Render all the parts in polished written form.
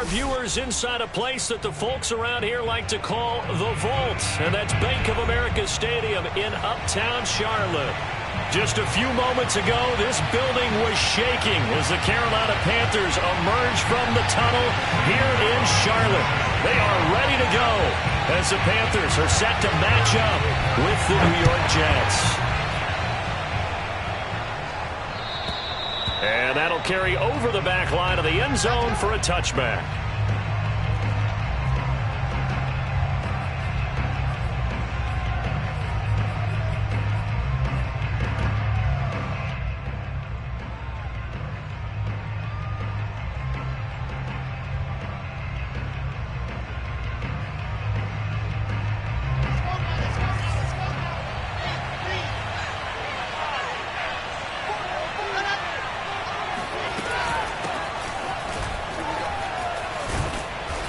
our viewers inside a place that the folks around here like to call the Vault, and that's Bank of America Stadium in Uptown Charlotte. Just a few moments ago, this building was shaking as the Carolina Panthers emerged from the tunnel here in Charlotte. They are ready to go as the Panthers are set to match up with the New York Jets. And that'll carry over the back line of the end zone for a touchback.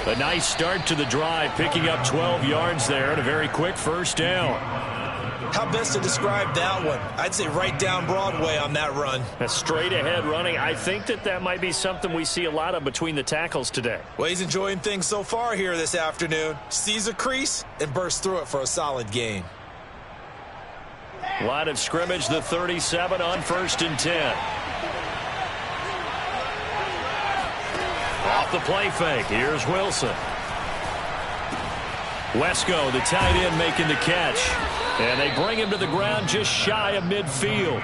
A nice start to the drive, picking up 12 yards there and a very quick first down. How best to describe that one? I'd say right down Broadway on that run. A straight ahead running. I think that might be something we see a lot of between the tackles today. Well, he's enjoying things so far here this afternoon. Sees a crease and bursts through it for a solid gain. Line of scrimmage, the 37 on 1st and 10. Off the play fake, here's Wilson. Wesco, the tight end, making the catch. And they bring him to the ground just shy of midfield.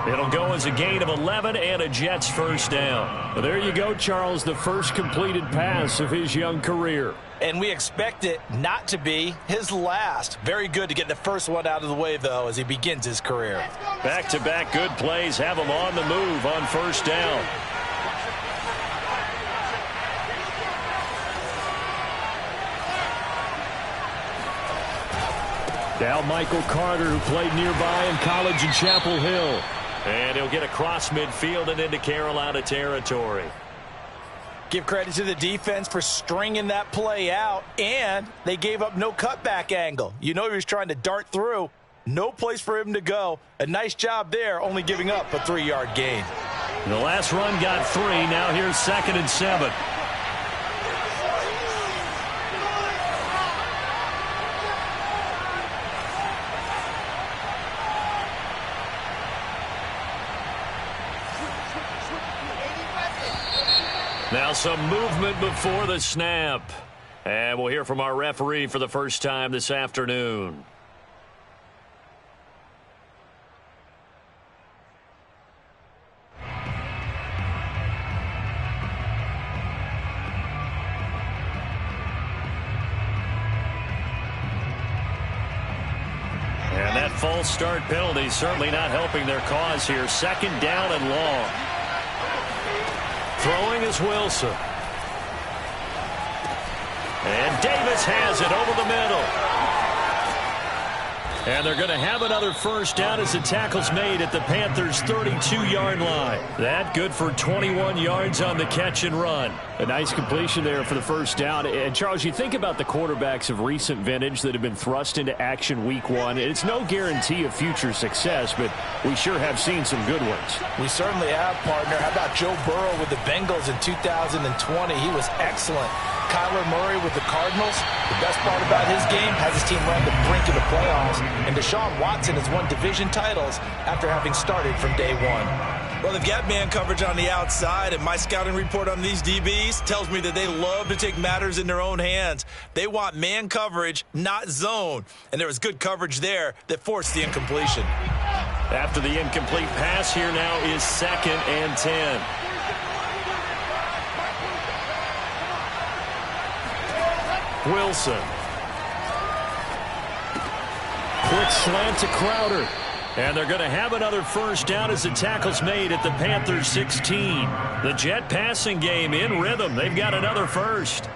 It'll go as a gain of 11 and a Jets first down. Well, there you go, Charles, the first completed pass of his young career. And we expect it not to be his last. Very good to get the first one out of the way, though, as he begins his career. Back-to-back good plays have him on the move on first down. Now Michael Carter, who played nearby in college in Chapel Hill. And he'll get across midfield and into Carolina territory. Give credit to the defense for stringing that play out, and they gave up no cutback angle. You know he was trying to dart through. No place for him to go. A nice job there, only giving up a 3-yard gain. The last run got 3. Now here's 2nd and 7. Now some movement before the snap. And we'll hear from our referee for the first time this afternoon. And that false start penalty certainly not helping their cause here. 2nd down and long. Throwing is Wilson. And Davis has it over the middle. And they're going to have another first down as the tackle's made at the Panthers' 32-yard line. That good for 21 yards on the catch and run. A nice completion there for the first down. And, Charles, you think about the quarterbacks of recent vintage that have been thrust into action week 1. It's no guarantee of future success, but we sure have seen some good ones. We certainly have, partner. How about Joe Burrow with the Bengals in 2020? He was excellent. Kyler Murray with the Cardinals. The best part about his game has his team run the brink of the playoffs. And Deshaun Watson has won division titles after having started from day 1. Well, they've got man coverage on the outside, and my scouting report on these DBs tells me that they love to take matters in their own hands. They want man coverage, not zone. And there was good coverage there that forced the incompletion. After the incomplete pass, here now is 2nd and 10. Wilson. Quick slant to Crowder. And they're going to have another first down as the tackle's made at the Panthers' 16. The Jet passing game in rhythm. They've got another first.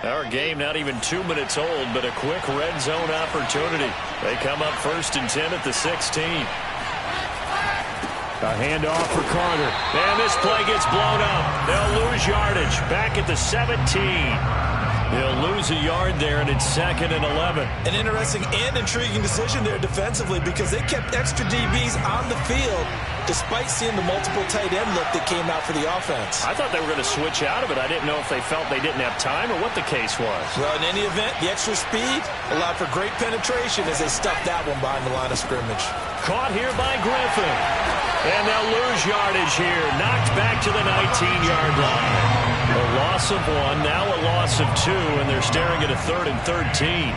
Our game not even 2 minutes old, but a quick red zone opportunity. They come up 1st and 10 at the 16. A handoff for Carter. And this play gets blown up. They'll lose yardage back at the 17. He'll lose a yard there, and it's 2nd and 11. An interesting and intriguing decision there defensively because they kept extra DBs on the field despite seeing the multiple tight end look that came out for the offense. I thought they were going to switch out of it. I didn't know if they felt they didn't have time or what the case was. Well, in any event, the extra speed allowed for great penetration as they stuffed that one behind the line of scrimmage. Caught here by Griffin. And they'll lose yardage here. Knocked back to the 19-yard line. A loss of 1, now a loss of 2, and they're staring at a 3rd and 13.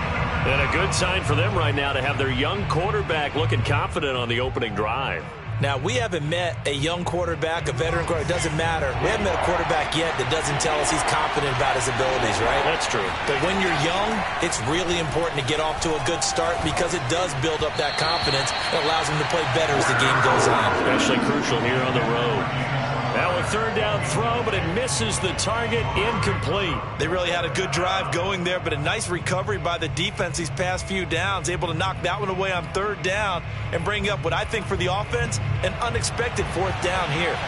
And a good sign for them right now to have their young quarterback looking confident on the opening drive. Now, we haven't met a young quarterback, a veteran quarterback. It doesn't matter. We haven't met a quarterback yet that doesn't tell us he's confident about his abilities, right? That's true. But when you're young, it's really important to get off to a good start because it does build up that confidence. It allows him to play better as the game goes on. Especially crucial here on the road. Now a 3rd down throw, but it misses the target, incomplete. They really had a good drive going there, but a nice recovery by the defense these past few downs, able to knock that one away on 3rd down and bring up what I think for the offense, an unexpected 4th down here.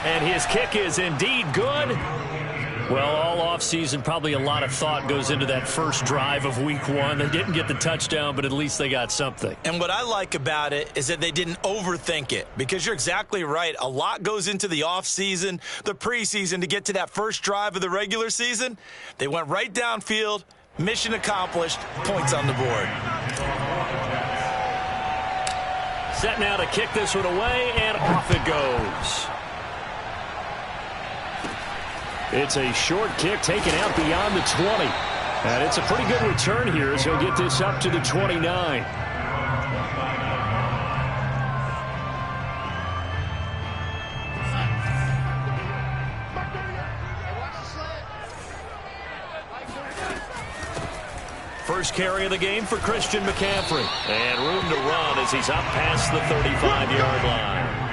And his kick is indeed good. Well, all offseason, probably a lot of thought goes into that first drive of week 1. They didn't get the touchdown, but at least they got something. And what I like about it is that they didn't overthink it, because you're exactly right. A lot goes into the offseason, the preseason, to get to that first drive of the regular season. They went right downfield, mission accomplished, points on the board. Set now to kick this one away, and off it goes. It's a short kick taken out beyond the 20. And it's a pretty good return here as he'll get this up to the 29. First carry of the game for Christian McCaffrey. And room to run as he's up past the 35-yard line.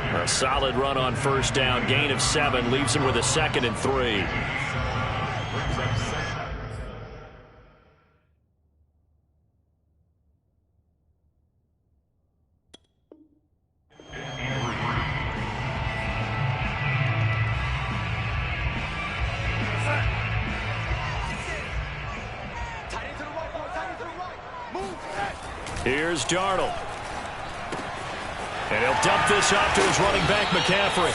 A solid run on 1st down. Gain of 7 leaves him with a 2nd and 3. Here's Darnold. And he'll dump this off to his running back, McCaffrey.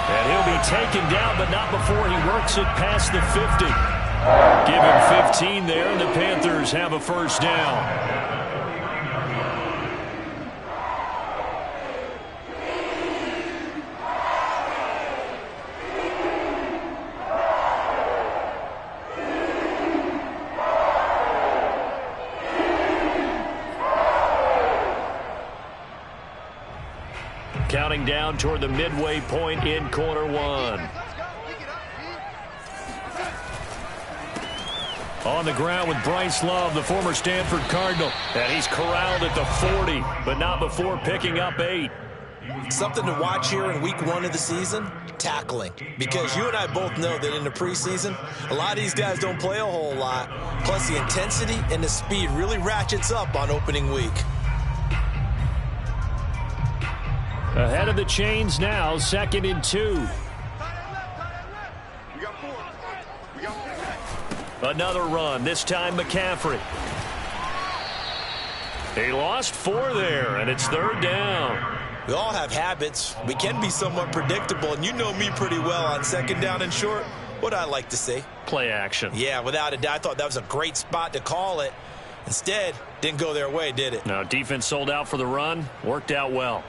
And he'll be taken down, but not before he works it past the 50. Give him 15 there, and the Panthers have a 1st down. Counting down toward the midway point in quarter 1. On the ground with Bryce Love, the former Stanford Cardinal. And he's corralled at the 40, but not before picking up 8. Something to watch here in week 1 of the season, tackling. Because you and I both know that in the preseason, a lot of these guys don't play a whole lot. Plus the intensity and the speed really ratchets up on opening week. Ahead of the chains now, 2nd and 2. Another run, this time McCaffrey. He lost 4 there, and it's 3rd down. We all have habits. We can be somewhat predictable, and you know me pretty well on 2nd down and short. What I like to say? Play action. Yeah, without a doubt. I thought that was a great spot to call it. Instead, didn't go their way, did it? No, defense sold out for the run. Worked out well.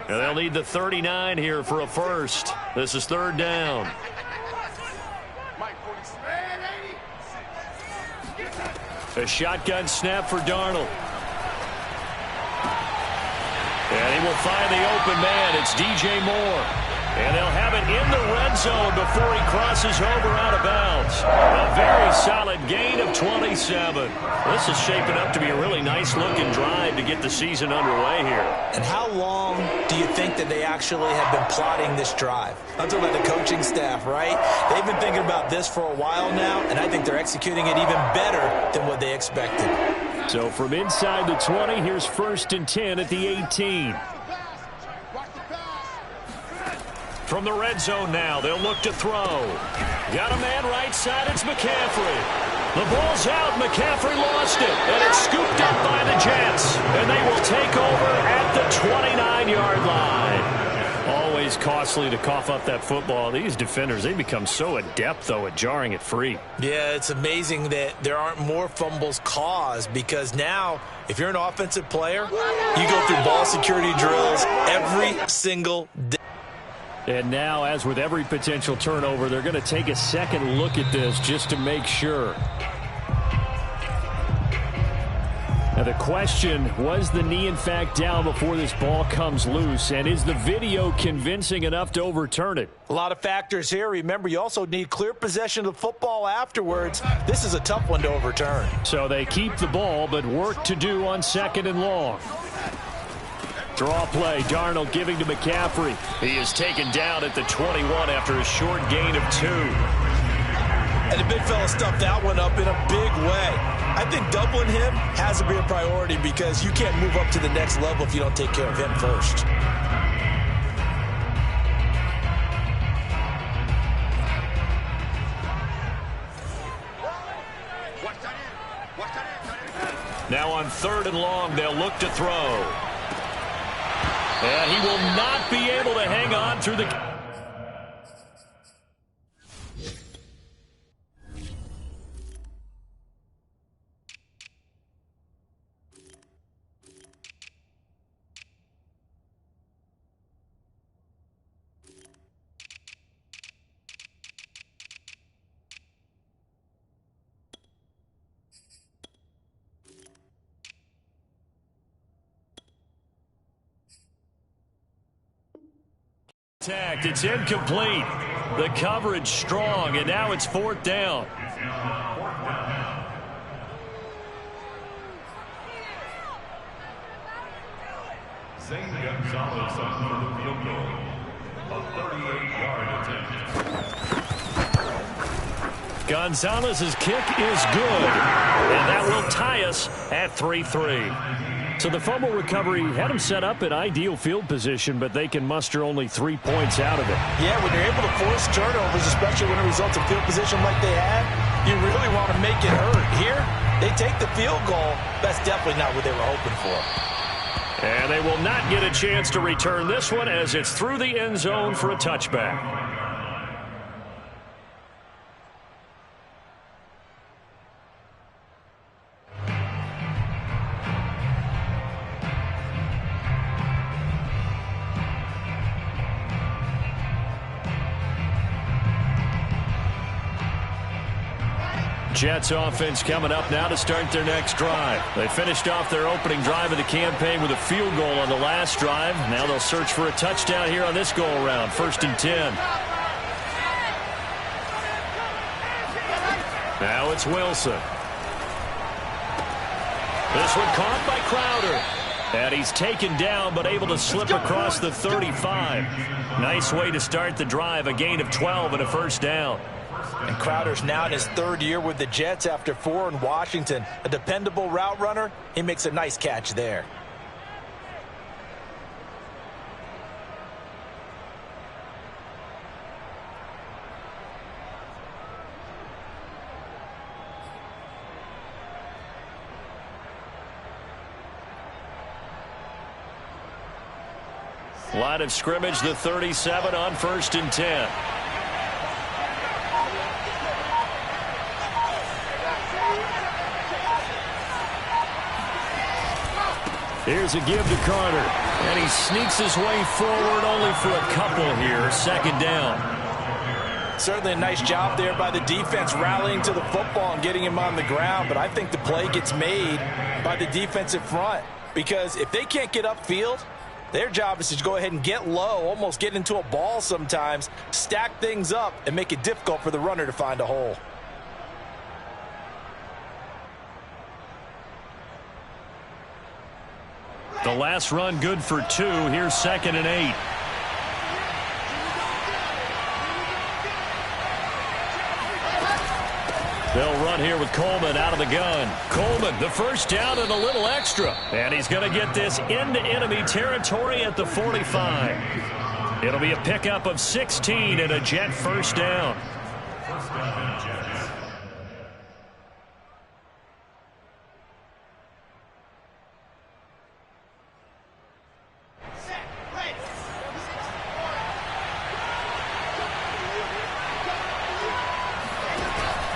And they'll need the 39 here for a 1st. This is 3rd down. A shotgun snap for Darnold. And he will find the open man. It's DJ Moore. And they'll have it in the red zone before he crosses over out of bounds. A very solid gain of 27. This is shaping up to be a really nice-looking drive to get the season underway here. And how long do you think that they actually have been plotting this drive? I'm talking about the coaching staff, right? They've been thinking about this for a while now, and I think they're executing it even better than what they expected. So from inside the 20, here's 1st and 10 at the 18. From the red zone now, they'll look to throw. Got a man right side, it's McCaffrey. The ball's out, McCaffrey lost it, and it's scooped up by the Jets. And they will take over at the 29-yard line. Always costly to cough up that football. These defenders, they become so adept, though, at jarring it free. Yeah, it's amazing that there aren't more fumbles caused, because now, if you're an offensive player, you go through ball security drills every single day. And now, as with every potential turnover, they're going to take a second look at this just to make sure. Now, the question, was the knee in fact down before this ball comes loose? And is the video convincing enough to overturn it? A lot of factors here. Remember, you also need clear possession of the football afterwards. This is a tough one to overturn. So they keep the ball, but work to do on 2nd and long. Draw play, Darnold giving to McCaffrey. He is taken down at the 21 after a short gain of 2. And the big fella stuffed that one up in a big way. I think doubling him has to be a priority, because you can't move up to the next level if you don't take care of him first. Now on 3rd and long, they'll look to throw. And he will not be able to hang on through the... It's incomplete. The coverage strong, and now it's 4th down. Zane Gonzalez on for the field goal. A 38-yard attempt. Gonzalez's kick is good, and that will tie us at 3-3. So the fumble recovery had them set up in ideal field position, but they can muster only 3 points out of it. Yeah, when you're able to force turnovers, especially when it results in field position like they had, you really want to make it hurt. Here, they take the field goal. That's definitely not what they were hoping for. And they will not get a chance to return this one, as it's through the end zone for a touchback. Jets offense coming up now to start their next drive. They finished off their opening drive of the campaign with a field goal on the last drive. Now they'll search for a touchdown here on this go-around. 1st and 10. Now it's Wilson. This one caught by Crowder. And he's taken down, but able to slip across the 35. Nice way to start the drive. A gain of 12 and a 1st down. And Crowder's now in his 3rd year with the Jets after 4 in Washington. A dependable route runner. He makes a nice catch there. Line of scrimmage, the 37 on 1st and 10. Here's a give to Carter, and he sneaks his way forward only for a couple here. 2nd down. Certainly a nice job there by the defense rallying to the football and getting him on the ground, but I think the play gets made by the defensive front, because if they can't get upfield, their job is to go ahead and get low, almost get into a ball sometimes, stack things up, and make it difficult for the runner to find a hole. The last run good for 2. Here's 2nd and 8. They'll run here with Coleman out of the gun. Coleman, the first down and a little extra. And he's going to get this into enemy territory at the 45. It'll be a pickup of 16 and a Jet first down.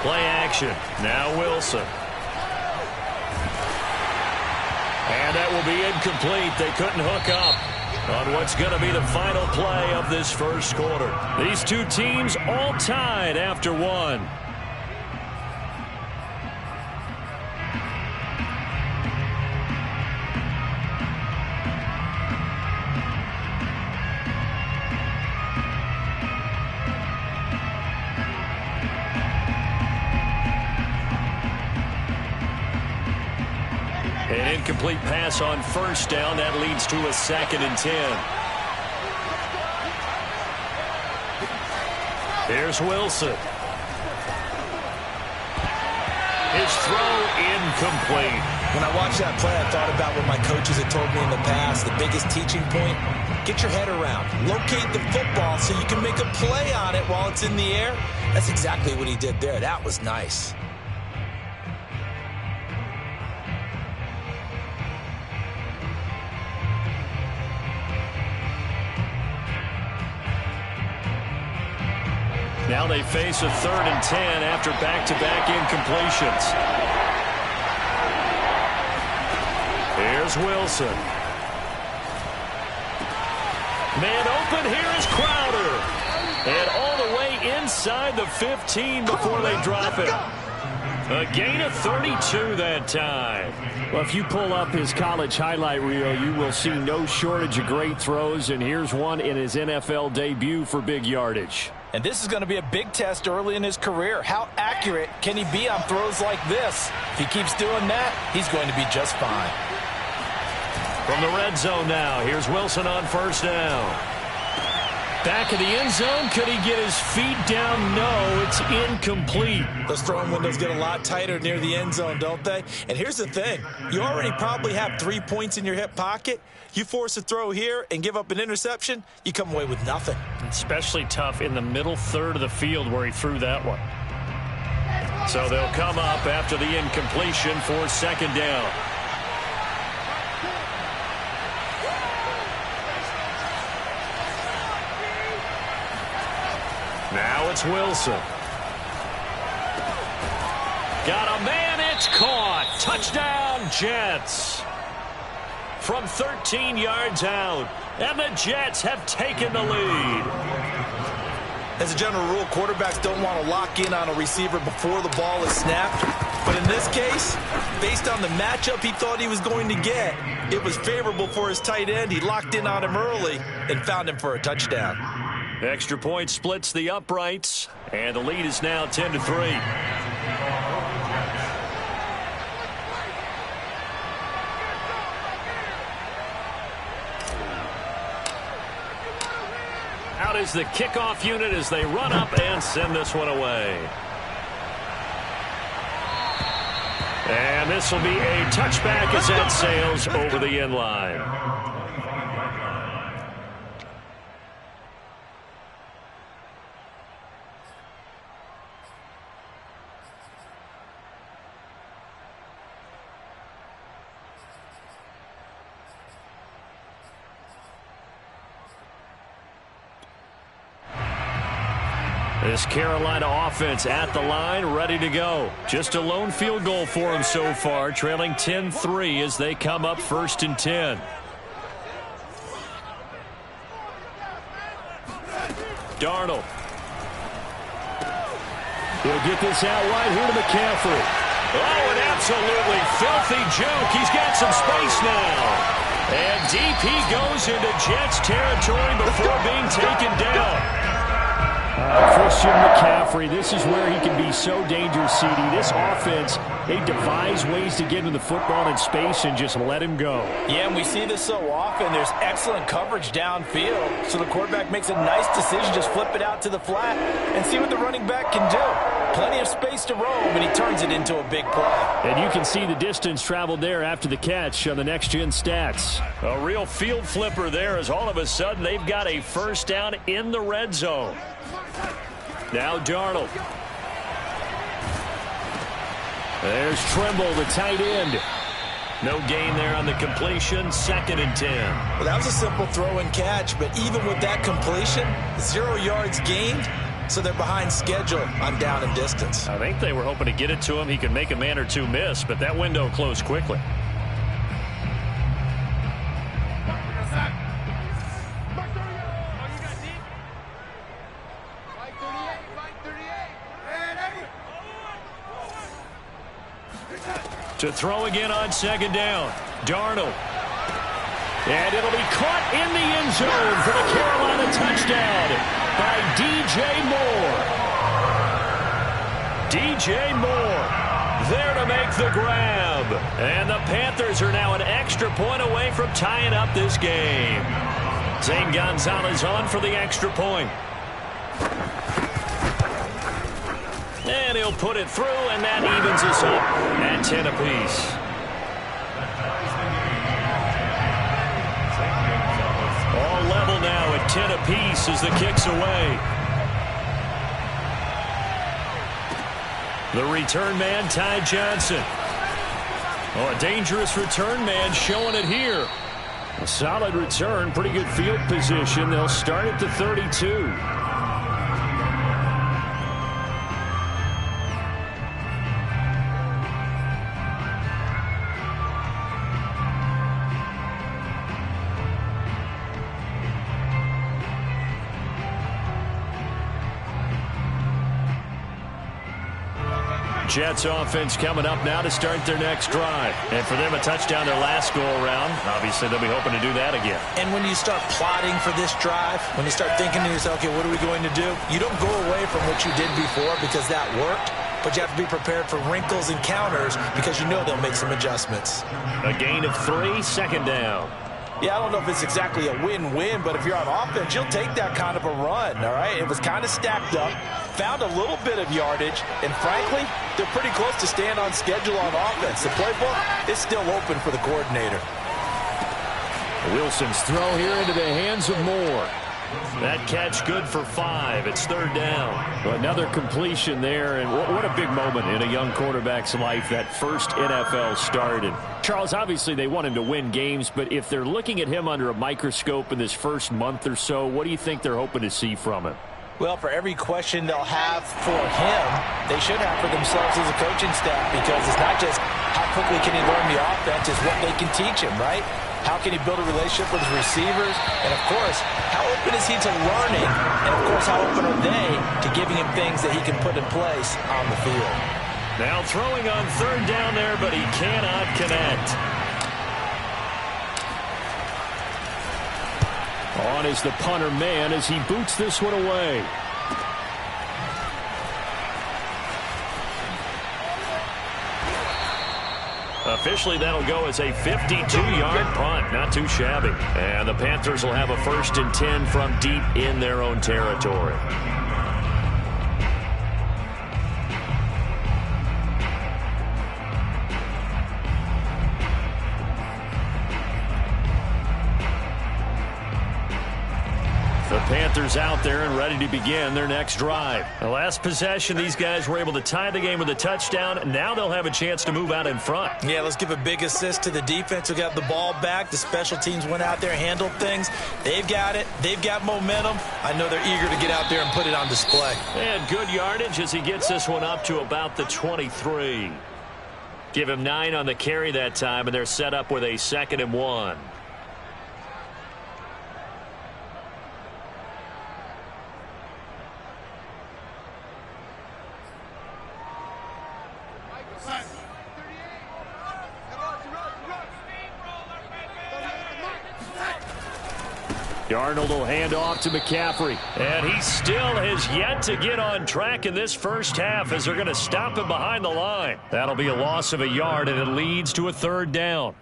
Play action. Now Wilson. And that will be incomplete. They couldn't hook up on what's going to be the final play of this first quarter. These two teams all tied after one. An incomplete pass on first down. That leads to a 2nd and 10. Here's Wilson. His throw incomplete. When I watched that play, I thought about what my coaches had told me in the past. The biggest teaching point, get your head around. Locate the football so you can make a play on it while it's in the air. That's exactly what he did there. That was nice. Now they face a 3rd and 10 after back-to-back incompletions. Here's Wilson. Man open, here is Crowder. And all the way inside the 15 before they drop it. A gain of 32 that time. Well, if you pull up his college highlight reel, you will see no shortage of great throws, and here's one in his NFL debut for big yardage. And this is going to be a big test early in his career. How accurate can he be on throws like this? If he keeps doing that, he's going to be just fine. From the red zone now, here's Wilson on first down. Back of the end zone, could he get his feet down? No, it's incomplete. Those throwing windows get a lot tighter near the end zone, don't they? And here's the thing. You already probably have 3 points in your hip pocket. You force a throw here and give up an interception, you come away with nothing. Especially tough in the middle third of the field where he threw that one. So they'll come up after the incompletion for 2nd down. Now it's Wilson. Got a man, it's caught. Touchdown, Jets. From 13 yards out, and the Jets have taken the lead. As a general rule, quarterbacks don't want to lock in on a receiver before the ball is snapped. But in this case, based on the matchup he thought he was going to get, it was favorable for his tight end. He locked in on him early and found him for a touchdown. Extra point splits the uprights, and the lead is now 10-3. Out is the kickoff unit as they run up and send this one away. And this will be a touchback as that sails over the end line. This Carolina offense at the line, ready to go. Just a lone field goal for them so far, trailing 10-3 as they come up 1st and 10. Darnold. He'll get this out wide here to McCaffrey. Oh, an absolutely filthy juke. He's got some space now. And deep he goes into Jets territory before being taken down. Christian McCaffrey, this is where he can be so dangerous, CD. This offense, they devise ways to get into the football in space and just let him go. Yeah, and we see this so often. There's excellent coverage downfield, so the quarterback makes a nice decision, just flip it out to the flat and see what the running back can do. Plenty of space to roam, and he turns it into a big play. And you can see the distance traveled there after the catch on the next-gen stats. A real field flipper there as all of a sudden they've got a first down in the red zone. Now Darnold. There's Trimble, the tight end. No gain there on the completion, 2nd and 10. Well, that was a simple throw and catch, but even with that completion, 0 yards gained, so they're behind schedule on down and distance. I think they were hoping to get it to him. He could make a man or two miss, but that window closed quickly. To throw again on 2nd down. Darnold. And it'll be caught in the end zone for the Carolina touchdown by DJ Moore. DJ Moore there to make the grab. And the Panthers are now an extra point away from tying up this game. Zane Gonzalez on for the extra point. And he'll put it through, and that evens us up at 10 apiece. All level now at 10 apiece as the kick's away. The return man, Ty Johnson. Oh, a dangerous return man showing it here. A solid return, pretty good field position. They'll start at the 32. Jets offense coming up now to start their next drive. And for them, a touchdown their last go-around. Obviously, they'll be hoping to do that again. And when you start plotting for this drive, when you start thinking to yourself, okay, what are we going to do? You don't go away from what you did before because that worked, but you have to be prepared for wrinkles and counters because you know they'll make some adjustments. A gain of 3, 2nd down. Yeah, I don't know if it's exactly a win-win, but if you're on offense, you'll take that kind of a run, all right? It was kind of stacked up, found a little bit of yardage, and frankly, they're pretty close to staying on schedule on offense. The playbook is still open for the coordinator. Wilson's throw here into the hands of Moore. That catch good for 5. It's 3rd down. Well, another completion there, and what a big moment in a young quarterback's life, that first NFL start. And Charles, obviously they want him to win games, but if they're looking at him under a microscope in this first month or so, what do you think they're hoping to see from him? Well, for every question they'll have for him, they should have for themselves as a coaching staff, because it's not just how quickly can he learn the offense, it's what they can teach him, right? How can he build a relationship with his receivers? And, of course, how open is he to learning? And, of course, how open are they to giving him things that he can put in place on the field? Now throwing on 3rd down there, but he cannot connect. On is the punter man as he boots this one away. Officially, that'll go as a 52-yard punt. Not too shabby. And the Panthers will have a 1st and 10 from deep in their own territory. The Panthers out there and ready to begin their next drive. The last possession, these guys were able to tie the game with a touchdown. Now they'll have a chance to move out in front. Yeah, let's give a big assist to the defense who got the ball back. The special teams went out there, handled things. They've got it. They've got momentum. I know they're eager to get out there and put it on display. And good yardage as he gets this one up to about the 23. Give him 9 on the carry that time, and they're set up with a 2nd and 1. Darnold will hand off to McCaffrey. And he still has yet to get on track in this first half as they're going to stop him behind the line. That'll be a loss of a yard, and it leads to a 3rd down.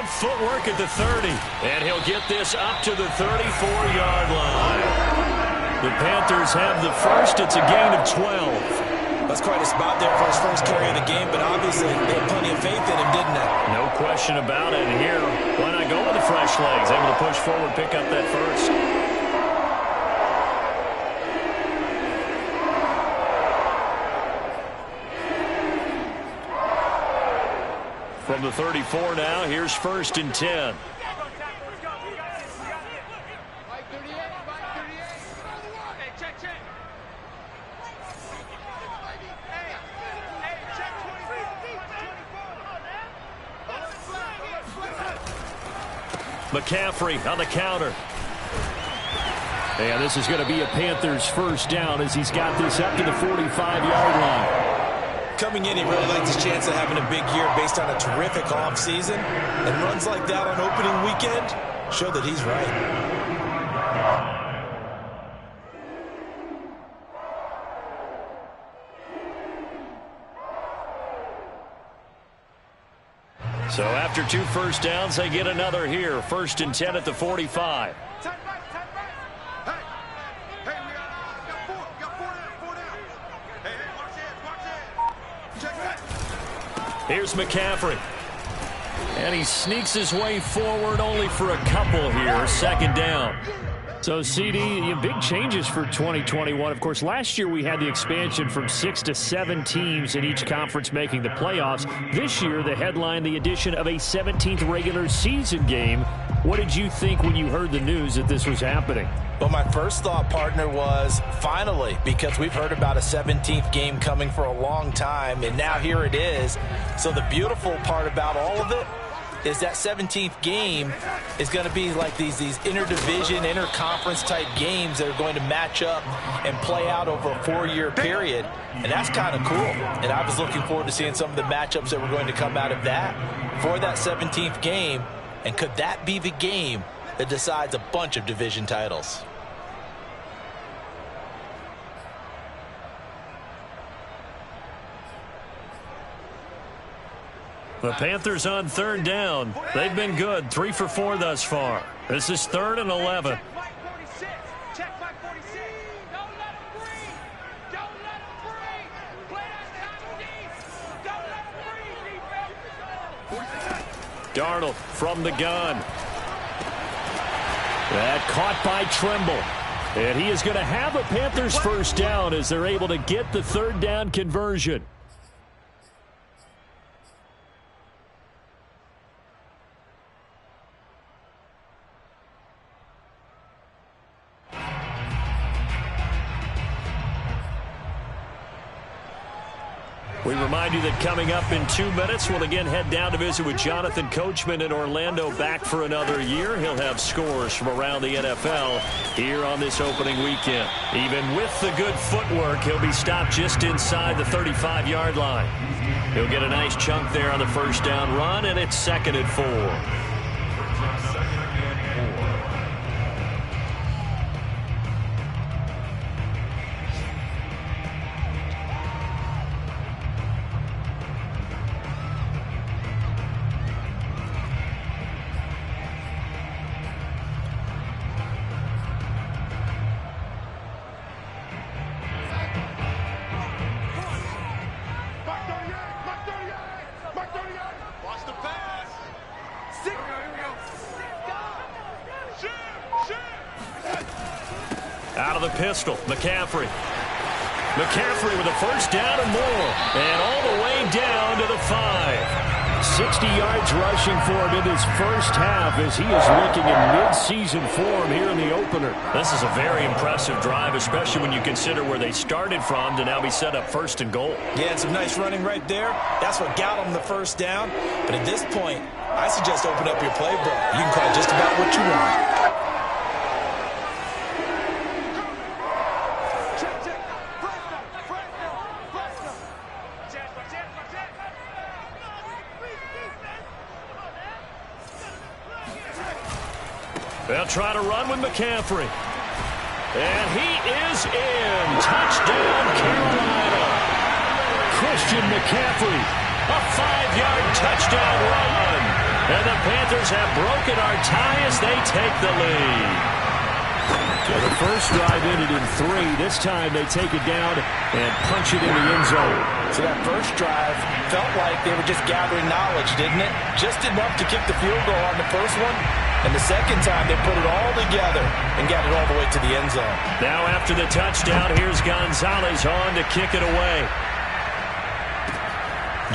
Good footwork at the 30. And he'll get this up to the 34-yard line. The Panthers have the first. It's a gain of 12. That's quite a spot there for his first carry of the game, but obviously they had plenty of faith in him, didn't they? No question about it. And here, why not go with the fresh legs? Able to push forward, pick up that first. From the 34 now, here's 1st and 10. McCaffrey on the counter. And this is going to be a Panthers first down as he's got this up to the 45-yard line. Coming in, he really liked his chance of having a big year based on a terrific offseason. And runs like that on opening weekend show that he's right. So after 2 first downs, they get another here. 1st and 10 at the 45. Here's McCaffrey. And he sneaks his way forward only for a couple here. 2nd down. So, CD, big changes for 2021. Of course, last year we had the expansion from 6 to 7 teams in each conference making the playoffs. This year, the headline, the addition of a 17th regular season game. What did you think when you heard the news that this was happening? Well, my first thought, partner, was finally, because we've heard about a 17th game coming for a long time, and now here it is. So the beautiful part about all of it is that 17th game is going to be like these interdivision, interconference type games that are going to match up and play out over a 4-year period. And that's kind of cool. And I was looking forward to seeing some of the matchups that were going to come out of that for that 17th game. And could that be the game that decides a bunch of division titles? The Panthers on 3rd down. They've been good. 3 for 4 thus far. This is 3rd and 11. Darnold from the gun. That caught by Tremble. And he is going to have a Panthers first down as they're able to get the 3rd down conversion. We remind you that coming up in 2 minutes, we'll again head down to visit with Jonathan Coachman in Orlando, back for another year. He'll have scores from around the NFL here on this opening weekend. Even with the good footwork, he'll be stopped just inside the 35-yard line. He'll get a nice chunk there on the first down run, and it's 2nd and 4. Out of the pistol, McCaffrey. McCaffrey with a first down and more. And all the way down to the 5. 60 yards rushing for him in his first half as he is looking in mid-season form here in the opener. This is a very impressive drive, especially when you consider where they started from to now be set up 1st and goal. Yeah, and some nice running right there. That's what got them the first down. But at this point, I suggest open up your playbook. You can call just about what you want. They'll try to run with McCaffrey. And he is in. Touchdown, Carolina. Christian McCaffrey. A 5-yard touchdown run. And the Panthers have broken our tie as they take the lead. So the first drive ended in 3. This time they take it down and punch it in the end zone. So that first drive felt like they were just gathering knowledge, didn't it? Just enough to kick the field goal on the first one. And the second time they put it all together and got it all the way to the end zone. Now after the touchdown, here's Gonzalez on to kick it away.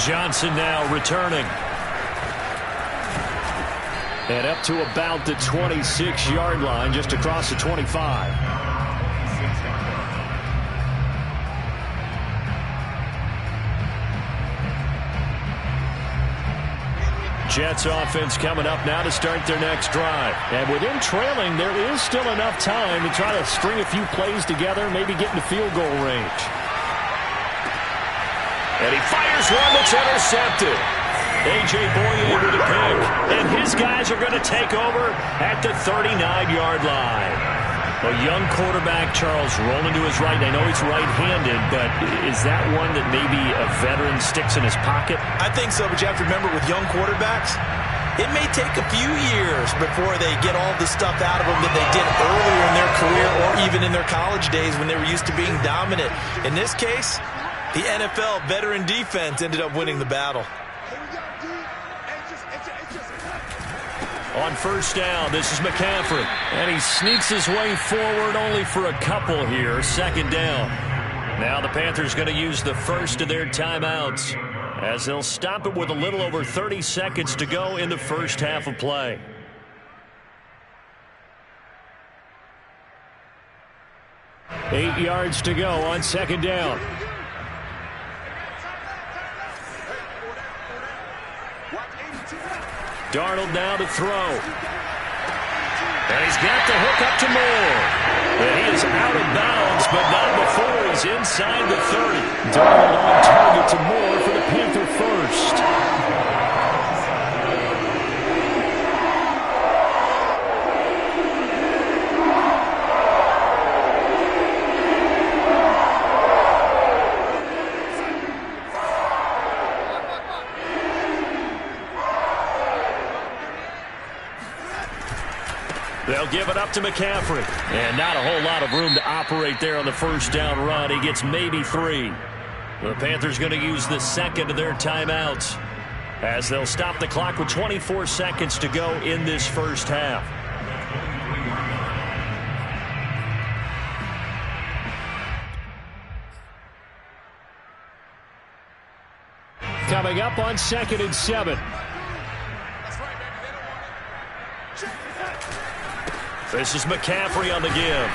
Johnson now returning. And up to about the 26-yard line, just across the 25. Jets offense coming up now to start their next drive. And with them trailing, there is still enough time to try to string a few plays together, maybe get into field goal range. And he fires one that's intercepted. A.J. Boye with a pick, and his guys are going to take over at the 39-yard line. A young quarterback, Charles, rolling to his right. I know he's right-handed, but is that one that maybe a veteran sticks in his pocket? I think so, but you have to remember with young quarterbacks, it may take a few years before they get all the stuff out of them that they did earlier in their career or even in their college days when they were used to being dominant. In this case, the NFL veteran defense ended up winning the battle. On first down, this is McCaffrey. And he sneaks his way forward only for a couple here. Second down. Now the Panthers going to use the first of their timeouts as they'll stop it with a little over 30 seconds to go in the first half of play. Eight yards to go on second down. Darnold now to throw. And he's got the hook up to Moore. And he is out of bounds, but not before he's inside the 30. Darnold on target to Moore for the Panther first. They'll give it up to McCaffrey. And not a whole lot of room to operate there on the first down run. He gets maybe 3. The Panthers going to use the second of their timeouts as they'll stop the clock with 24 seconds to go in this first half. Coming up on 2nd and 7. This is McCaffrey on the give.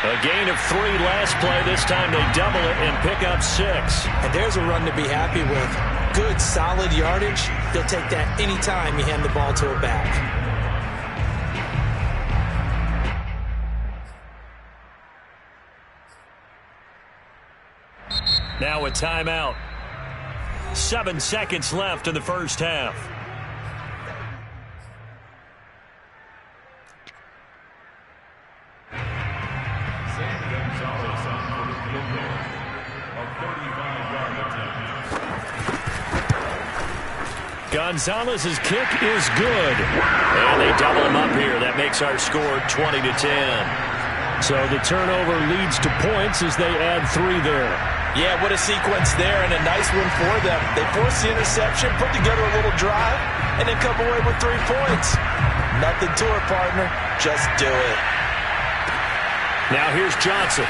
A gain of 3 last play. This time they double it and pick up 6. And there's a run to be happy with. Good, solid yardage. They'll take that anytime you hand the ball to a back. Now a timeout. 7 seconds left in the first half. Gonzalez's kick is good. And they double him up here. That makes our score 20-10. So the turnover leads to points as they add 3 there. Yeah, what a sequence there, and a nice one for them. They force the interception, put together a little drive, and then come away with 3 points. Nothing to it, partner. Just do it. Now here's Johnson.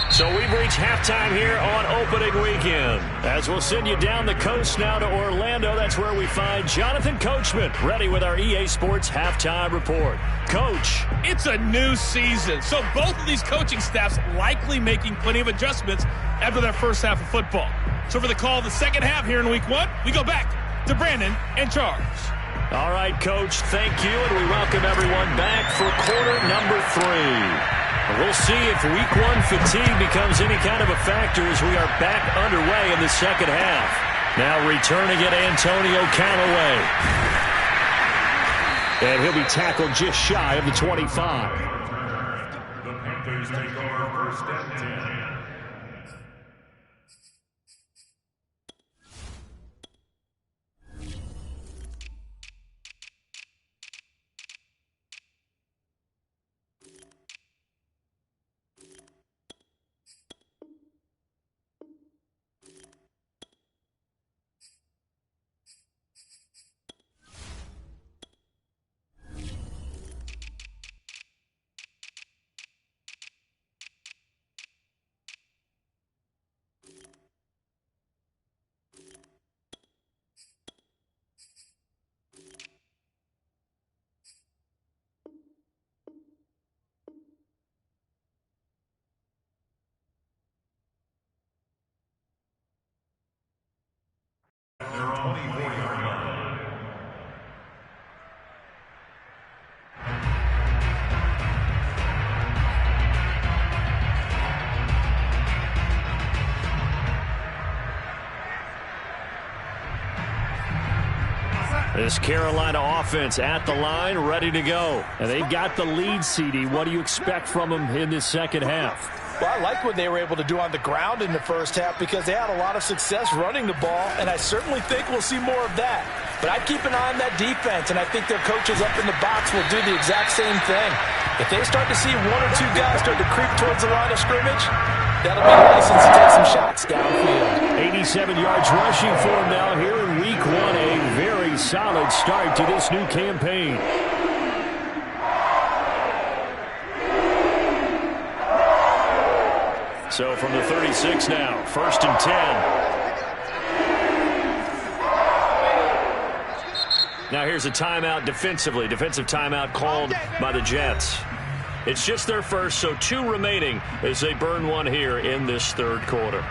So we've reached halftime here on opening weekend. As we'll send you down the coast now to Orlando, that's where we find Jonathan Coachman, ready with our EA Sports Halftime Report. Coach. It's a new season, so both of these coaching staffs likely making plenty of adjustments after their first half of football. So for the call of the second half here in Week 1, we go back to Brandon and Charles. All right, Coach, thank you, and we welcome everyone back for quarter number 3. We'll see if Week 1 fatigue becomes any kind of a factor as we are back underway in the second half. Now returning it, Antonio Callaway. And he'll be tackled just shy of the 25. The Panthers take over first and 10 24-yard line. This Carolina offense at the line, ready to go. And they've got the lead, CD. What do you expect from them in this second half? Well, I like what they were able to do on the ground in the first half because they had a lot of success running the ball, and I certainly think we'll see more of that. But I'd keep an eye on that defense, and I think their coaches up in the box will do the exact same thing. If they start to see one or two guys start to creep towards the line of scrimmage, that'll be a license to take some shots downfield. 87 yards rushing for him now here in week 1. A very solid start to this new campaign. So from the 36 now, 1st and 10. Now here's a timeout defensively. Defensive timeout called by the Jets. It's just their first, so 2 remaining as they burn one here in this third quarter.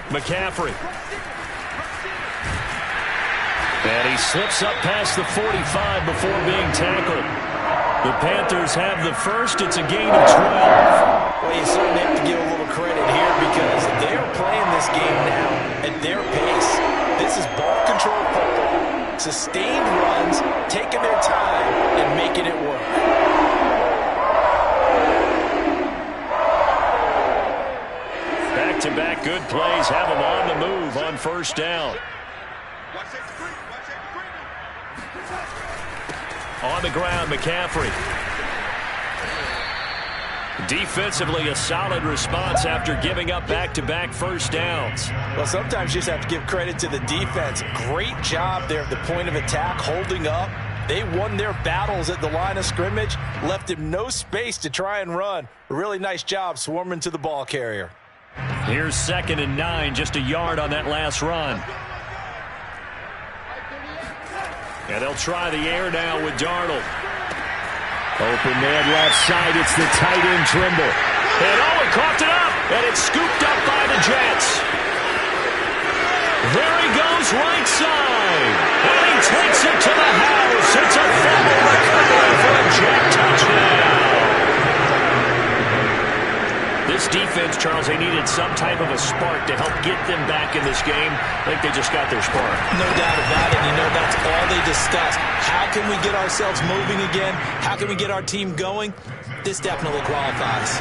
McCaffrey. And he slips up past the 45 before being tackled. The Panthers have the first. It's a gain of 12. Well, you certainly have to give a little credit here because they're playing this game now at their pace. This is ball control football. Sustained runs, taking their time, and making it work. Back-to-back good plays have them on the move on first down. On the ground, McCaffrey. Defensively, a solid response after giving up back-to-back first downs. Well, sometimes you just have to give credit to the defense. Great job there at the point of attack, holding up. They won their battles at the line of scrimmage, left him no space to try and run. A really nice job swarming to the ball carrier. Here's 2nd and 9, just a yard on that last run. And they'll try the air now with Darnold. Open man left side, it's the tight end Trimble. And he coughed it up, and it's scooped up by the Jets. There he goes right side, and he takes it to the house. It's a fumble recovery for a Jet touchdown. This defense, Charles, they needed some type of a spark to help get them back in this game. I think they just got their spark. No doubt about it. You know, that's all they discussed. How can we get ourselves moving again? How can we get our team going? This definitely qualifies.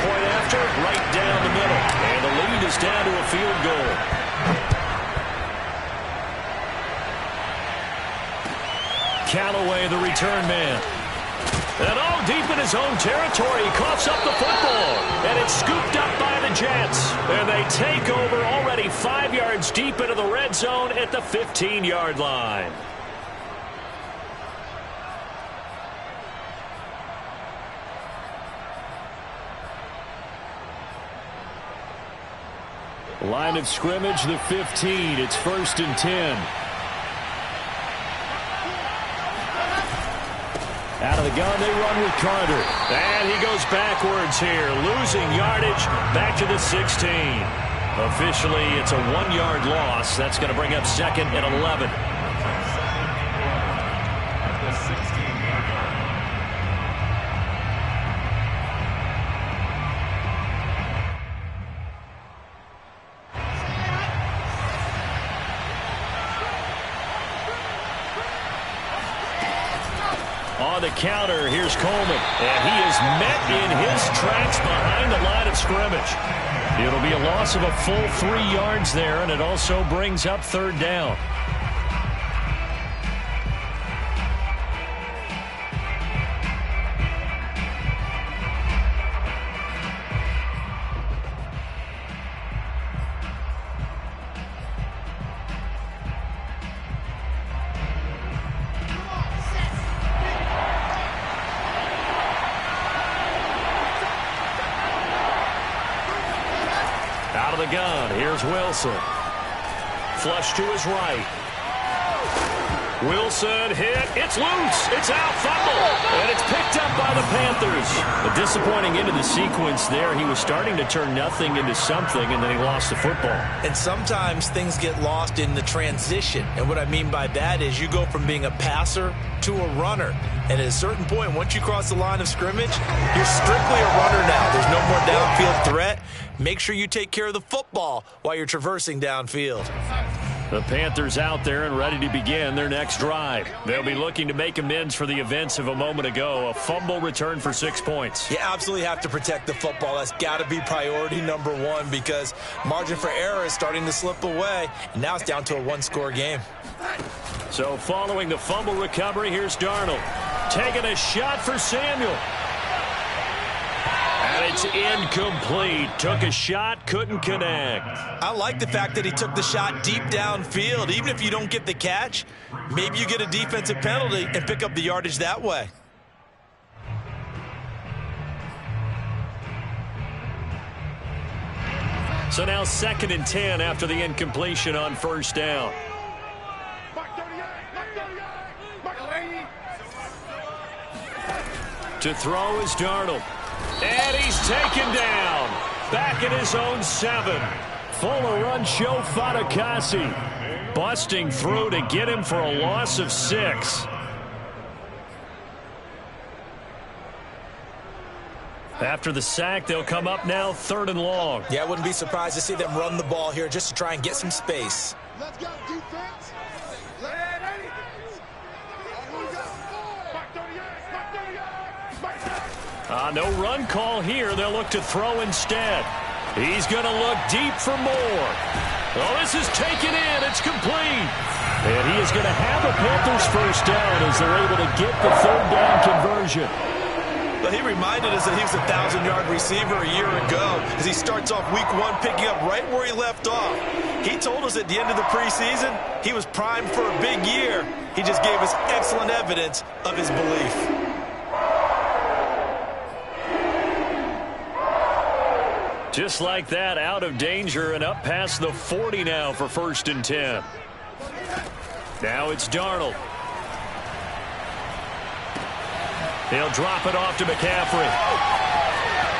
Point after, right down the middle. And the lead is down to a field goal. Callaway, the return man. And deep in his own territory, he coughs up the football. And it's scooped up by the Jets. And they take over already 5 yards deep into the red zone at the 15-yard line. Line of scrimmage, the 15. It's 1st and 10. Out of the gun, they run with Carter. And he goes backwards here, losing yardage back to the 16. Officially, it's a 1-yard loss. That's going to bring up 2nd and 11. On the counter, here's Coleman. And he is met in his tracks behind the line of scrimmage. It'll be a loss of a full 3 yards there, and it also brings up 3rd down. the gun. Here's Wilson. Flush to his right. Wilson hit. It's loose. It's out. Fumble. And it's picked up by the Panthers. A disappointing end of the sequence there. He was starting to turn nothing into something, and then he lost the football. And sometimes things get lost in the transition. And what I mean by that is you go from being a passer to a runner. And at a certain point, once you cross the line of scrimmage, you're strictly a runner now. There's no more downfield threat. Make sure you take care of the football while you're traversing downfield. The Panthers out there and ready to begin their next drive. They'll be looking to make amends for the events of a moment ago. A fumble return for 6 points. You absolutely have to protect the football. That's got to be priority number one because margin for error is starting to slip away. And now it's down to a one-score game. So following the fumble recovery, here's Darnold. Taking a shot for Samuel. And it's incomplete. Took a shot, couldn't connect. I like the fact that he took the shot deep downfield. Even if you don't get the catch, maybe you get a defensive penalty and pick up the yardage that way. So now 2nd and 10 after the incompletion on first down. To throw is Darnold. And he's taken down. Back at his own 7. Fuller run show Fatukasi. Busting through to get him for a loss of 6. After the sack, they'll come up now 3rd and long. Yeah, I wouldn't be surprised to see them run the ball here just to try and get some space. Let's go, defense. No run call here. They'll look to throw instead. He's going to look deep for more. Oh, this is taken in. It's complete. And he is going to have a Panthers first down as they're able to get the 3rd down conversion. But he reminded us that he was a 1,000-yard receiver a year ago as he starts off week 1 picking up right where he left off. He told us at the end of the preseason he was primed for a big year. He just gave us excellent evidence of his belief. Just like that, out of danger and up past the 40 now for 1st and 10. Now it's Darnold. He'll drop it off to McCaffrey.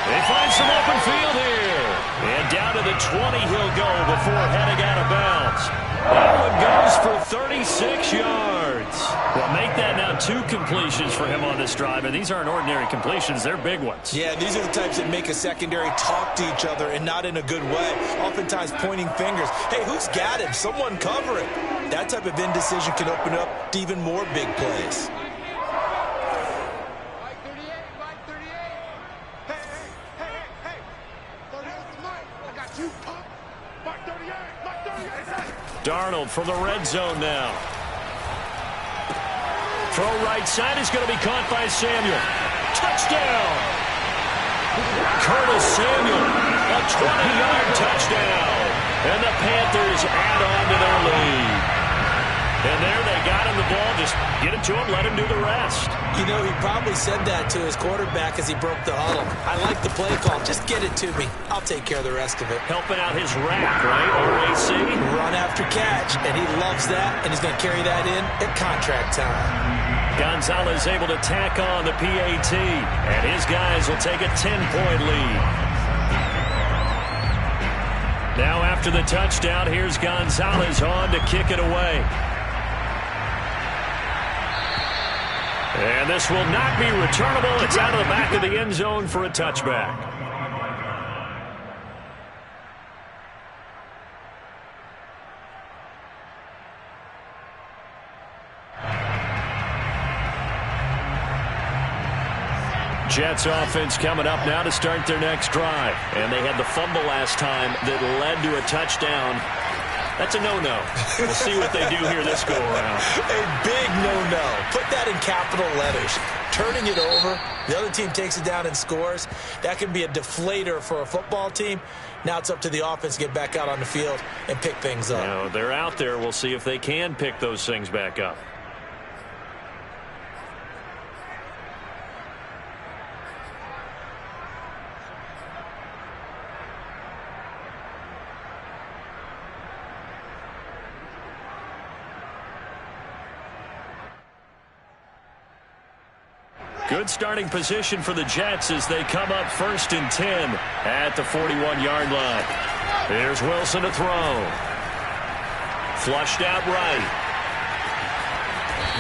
They find some open field here. And down to the 20 he'll go before heading out of bounds. That one goes for 36 yards. Well, make that now 2 completions for him on this drive. And these aren't ordinary completions. They're big ones. Yeah, these are the types that make a secondary talk to each other and not in a good way. Oftentimes pointing fingers. Hey, who's got him? Someone cover it. That type of indecision can open up to even more big plays. Darnold from the red zone now. Throw right side is going to be caught by Samuel. Touchdown! Curtis Samuel, a 20-yard touchdown. And the Panthers add on to their lead. And there they got him the ball. Just get it to him, let him do the rest. You know, he probably said that to his quarterback as he broke the huddle. I like the play call. Just get it to me. I'll take care of the rest of it. Helping out his rack, right? RAC. Run after catch, and he loves that, and he's going to carry that in at contract time. Gonzalez able to tack on the PAT, and his guys will take a 10-point lead. Now after the touchdown, here's Gonzalez on to kick it away. And this will not be returnable. It's out of the back of the end zone for a touchback. Jets offense coming up now to start their next drive. And they had the fumble last time that led to a touchdown. That's a no-no. We'll see what they do here this go-around. A big no-no. Put that in capital letters. Turning it over, the other team takes it down and scores. That can be a deflator for a football team. Now it's up to the offense to get back out on the field and pick things up. Now, they're out there. We'll see if they can pick those things back up. Good starting position for the Jets as they come up 1st and 10 at the 41-yard line. Here's Wilson to throw. Flushed out right.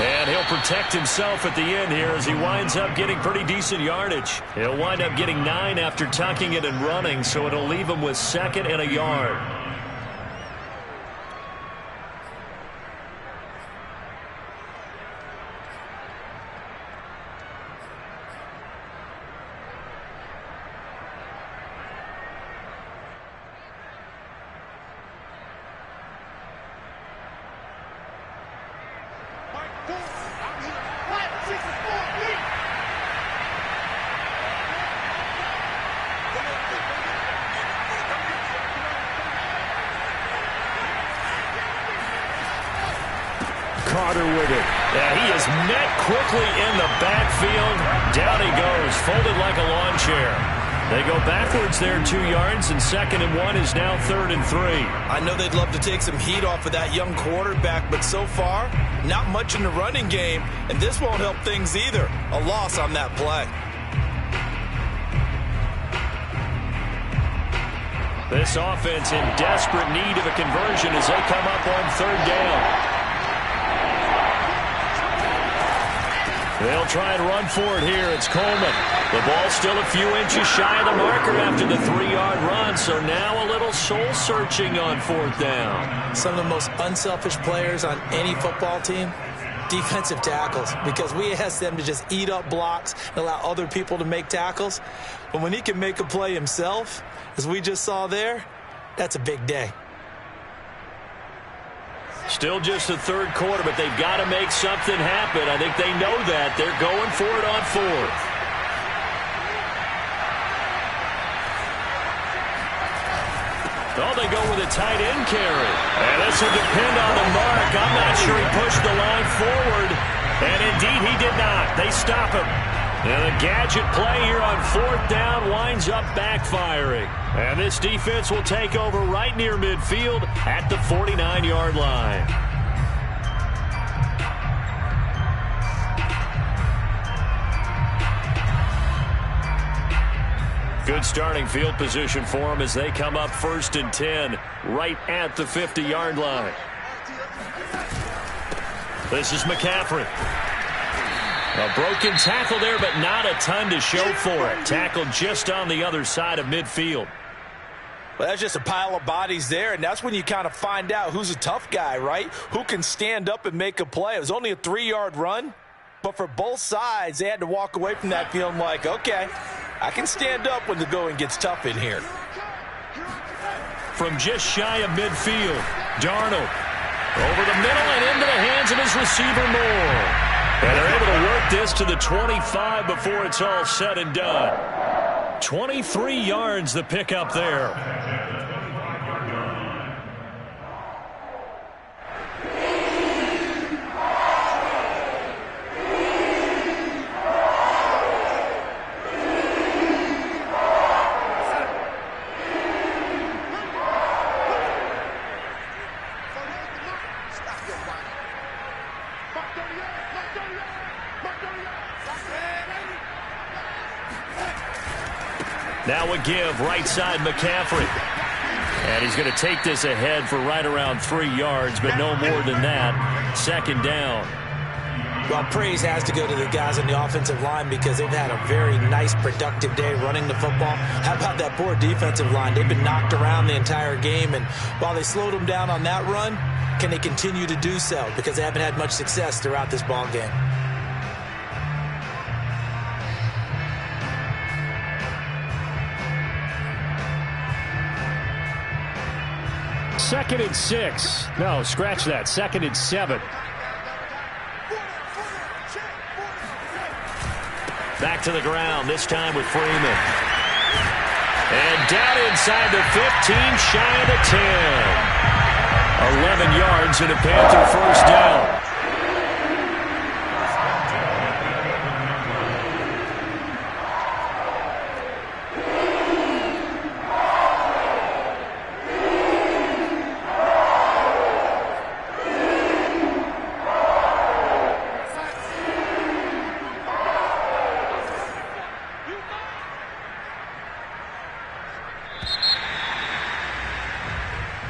And he'll protect himself at the end here as he winds up getting pretty decent yardage. He'll wind up getting 9 after tucking it and running, so it'll leave him with 2nd and a yard. Carter with it. Yeah, he is met quickly in the backfield. Down he goes, folded like a lawn chair. They go backwards there 2 yards, and 2nd and 1 is now 3rd and 3. I know they'd love to take some heat off of that young quarterback, but so far, not much in the running game, and this won't help things either. A loss on that play. This offense in desperate need of a conversion as they come up on 3rd down. They'll try and run for it here. It's Coleman. The ball still a few inches shy of the marker after the 3-yard run, so now a little soul-searching on 4th down. Some of the most unselfish players on any football team, defensive tackles, because we ask them to just eat up blocks and allow other people to make tackles. But when he can make a play himself, as we just saw there, that's a big day. Still just the 3rd quarter, but they've got to make something happen. I think they know that. They're going for it on 4th. Oh, they go with a tight end carry. And this will depend on the mark. I'm not sure he pushed the line forward. And indeed, he did not. They stop him. And the gadget play here on 4th down winds up backfiring. And this defense will take over right near midfield at the 49-yard line. Good starting field position for them as they come up 1st and 10 right at the 50-yard line. This is McCaffrey. A broken tackle there, but not a ton to show for it. Tackled just on the other side of midfield. Well, that's just a pile of bodies there, and that's when you kind of find out who's a tough guy, right? Who can stand up and make a play. It was only a 3-yard run, but for both sides, they had to walk away from that feeling like, okay, I can stand up when the going gets tough in here. From just shy of midfield, Darnold over the middle and into the hands of his receiver Moore. And they're able to work this to the 25 before it's all said and done. 23 yards the pickup there. Now a give, right side McCaffrey. And he's going to take this ahead for right around 3 yards, but no more than that. 2nd down. Well, praise has to go to the guys on the offensive line because they've had a very nice, productive day running the football. How about that poor defensive line? They've been knocked around the entire game, and while they slowed them down on that run, can they continue to do so? Because they haven't had much success throughout this ball game. Second and 6. No, scratch that. 2nd and 7. Back to the ground, this time with Freeman. And down inside the 15, shy of the 10. 11 yards and a Panther 1st down.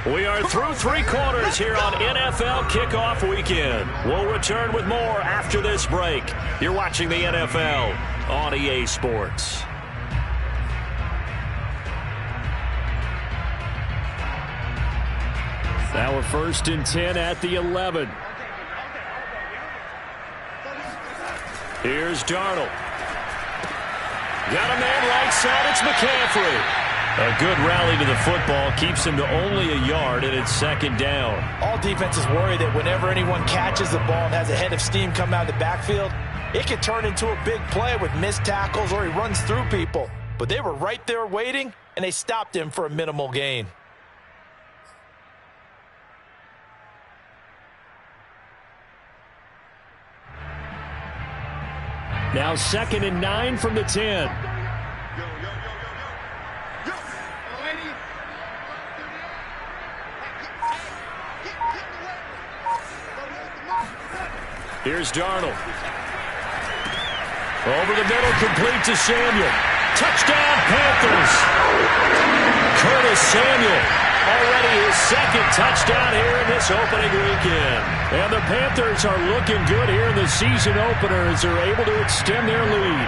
We are through 3 quarters here on NFL Kickoff Weekend. We'll return with more after this break. You're watching the NFL on EA Sports. Now a 1st and 10 at the 11. Here's Darnold. Got a man right side. It's McCaffrey. A good rally to the football keeps him to only a yard, and it's 2nd down. All defenses worry that whenever anyone catches the ball and has a head of steam come out of the backfield, it can turn into a big play with missed tackles or he runs through people. But they were right there waiting, and they stopped him for a minimal gain. Now 2nd and 9 from the 10. Here's Darnold. Over the middle, complete to Samuel. Touchdown, Panthers. Curtis Samuel, already his 2nd touchdown here in this opening weekend. And the Panthers are looking good here in the season opener as they're able to extend their lead.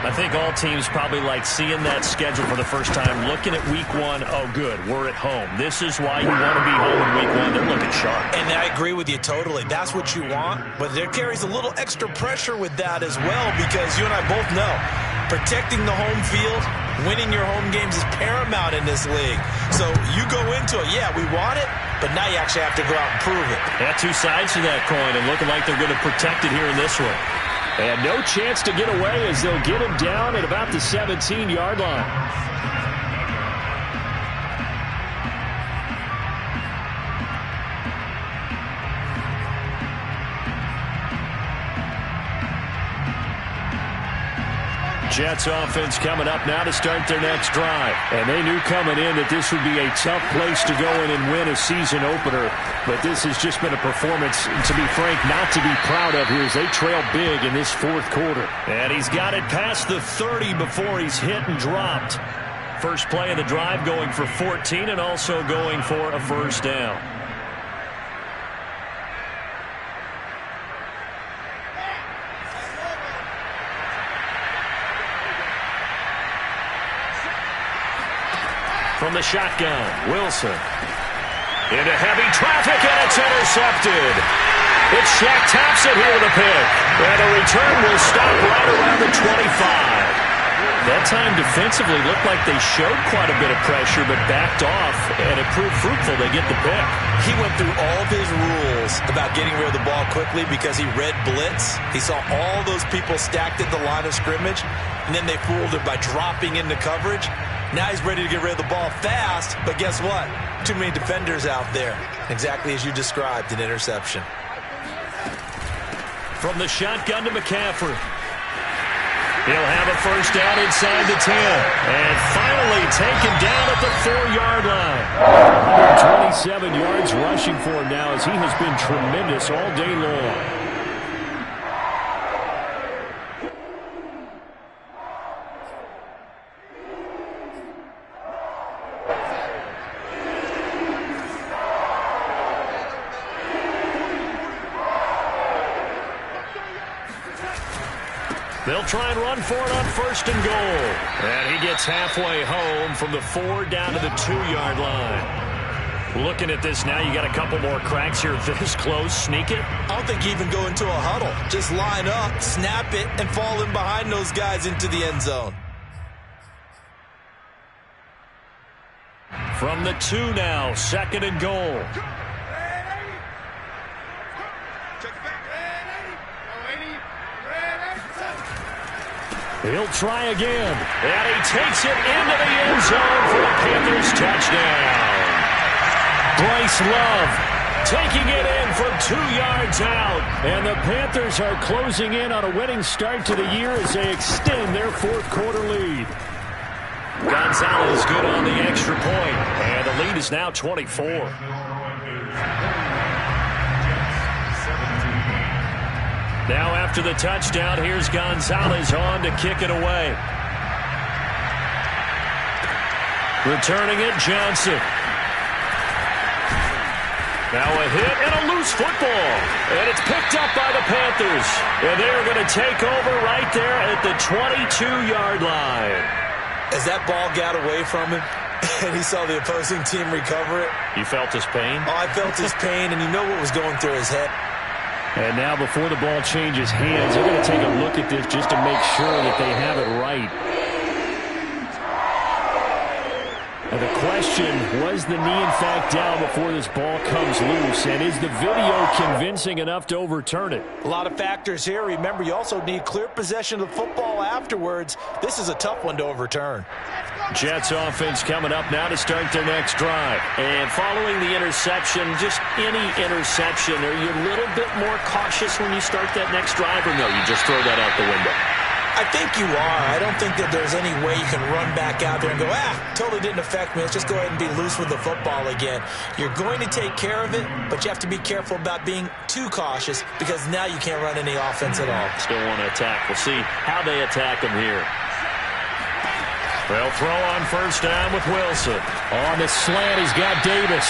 I think all teams probably like seeing that schedule for the first time, looking at week 1. Oh, good, we're at home. This is why you want to be home in week 1. They're looking sharp. And I agree with you totally. That's what you want. But there carries a little extra pressure with that as well because you and I both know protecting the home field, winning your home games is paramount in this league. So you go into it, yeah, we want it, but now you actually have to go out and prove it. Yeah, 2 sides to that coin and looking like they're going to protect it here in this one. And no chance to get away as they'll get him down at about the 17-yard line. Jets offense coming up now to start their next drive. And they knew coming in that this would be a tough place to go in and win a season opener. But this has just been a performance, to be frank, not to be proud of here as they trail big in this 4th quarter. And he's got it past the 30 before he's hit and dropped. First play of the drive going for 14 and also going for a 1st down. From the shotgun, Wilson. Into heavy traffic, and it's intercepted. It's Shaq Thompson here with a pick. And a return will stop right around the 25. That time defensively looked like they showed quite a bit of pressure, but backed off, and it proved fruitful. They get the pick. He went through all of his rules about getting rid of the ball quickly because he read blitz. He saw all those people stacked at the line of scrimmage, and then they fooled him by dropping into coverage. Now he's ready to get rid of the ball fast, but guess what? Too many defenders out there. Exactly as you described, an interception. From the shotgun to McCaffrey. He'll have a 1st down inside the 10. And finally taken down at the 4-yard line. 27 yards rushing for him now as he has been tremendous all day long. They'll try and run for it on 1st and goal. And he gets halfway home from the 4 down to the 2-yard line. Looking at this now, you got a couple more cracks here this close. Sneak it? I don't think you even go into a huddle. Just line up, snap it, and fall in behind those guys into the end zone. From the 2 now, 2nd and goal. He'll try again, and he takes it into the end zone for a Panthers touchdown. Bryce Love taking it in from 2 yards out, and the Panthers are closing in on a winning start to the year as they extend their 4th quarter lead. Gonzalez good on the extra point, and the lead is now 24. Now after the touchdown, here's Gonzalez on to kick it away. Returning it, Johnson. Now a hit and a loose football. And it's picked up by the Panthers. And they are going to take over right there at the 22-yard line. As that ball got away from him, and he saw the opposing team recover it. You felt his pain? Oh, I felt his pain, and you know what was going through his head. And now before the ball changes hands, they're going to take a look at this just to make sure that they have it right. And the question, was the knee in fact down before this ball comes loose? And is the video convincing enough to overturn it? A lot of factors here. Remember, you also need clear possession of the football afterwards. This is a tough one to overturn. Jets offense coming up now to start their next drive. And following the interception, just any interception, are you a little bit more cautious when you start that next drive, or no, you just throw that out the window? I think you are. I don't think that there's any way you can run back out there and go, totally didn't affect me. Let's just go ahead and be loose with the football again. You're going to take care of it, but you have to be careful about being too cautious because now you can't run any offense at all. Still want to attack. We'll see how they attack him here. They'll throw on first down with Wilson. On the slant, he's got Davis.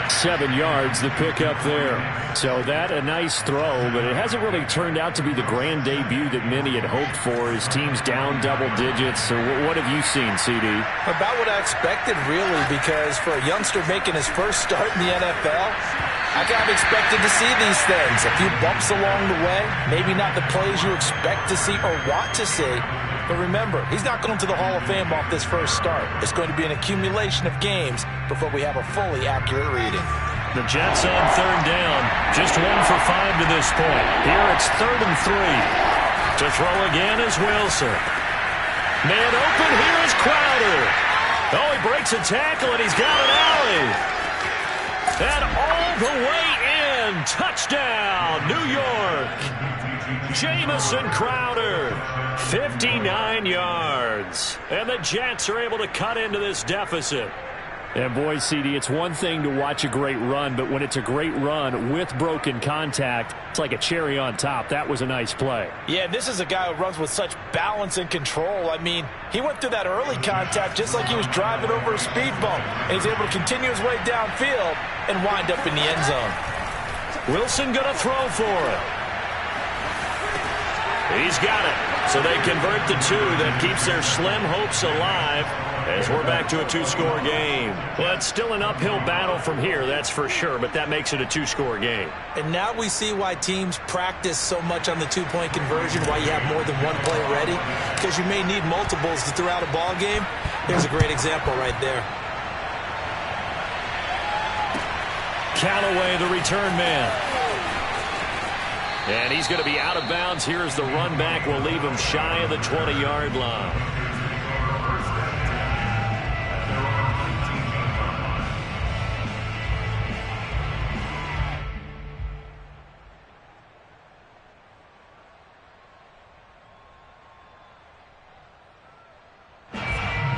7 yards, the pickup there. So that a nice throw, but it hasn't really turned out to be the grand debut that many had hoped for. His team's down double digits. So what have you seen, CD? About what I expected, really, because for a youngster making his first start in the NFL, I kind of expected to see these things. A few bumps along the way, maybe not the plays you expect to see or want to see. But remember, he's not going to the Hall of Fame off this first start. It's going to be an accumulation of games before we have a fully accurate reading. The Jets on third down. Just 1 for 5 to this point. Here it's 3rd and 3. To throw again is Wilson. Man open, here is Crowder. Oh, he breaks a tackle and he's got an alley. And all the way in. Touchdown, New York. Jamison Crowder, 59 yards. And the Jets are able to cut into this deficit. And boy, CD, it's one thing to watch a great run, but when it's a great run with broken contact, it's like a cherry on top. That was a nice play. Yeah, this is a guy who runs with such balance and control. I mean, he went through that early contact just like he was driving over a speed bump. And he's able to continue his way downfield and wind up in the end zone. Wilson going to throw for it. He's got it. So they convert the 2. That keeps their slim hopes alive as we're back to a 2-score game. Well, it's still an uphill battle from here, that's for sure, but that makes it a 2-score game. And now we see why teams practice so much on the 2-point conversion, why you have more than one play ready, because you may need multiples to throw out a ball game. There's a great example right there. Callaway, the return man. And he's going to be out of bounds. Here's the run back. We'll leave him shy of the 20-yard line.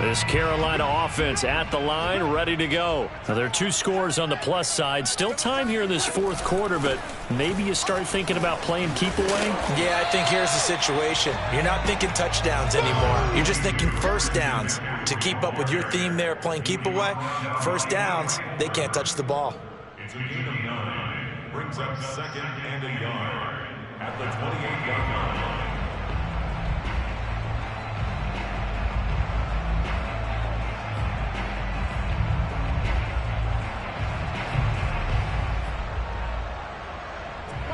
This Carolina offense at the line, ready to go. Now, there are 2 scores on the plus side. Still time here in this 4th quarter, but maybe you start thinking about playing keep away? Yeah, I think here's the situation. You're not thinking touchdowns anymore. You're just thinking first downs. To keep up with your theme there, playing keep away, first downs, they can't touch the ball. It's a gain of 9. Brings up 2nd and a yard at the 28-yard line.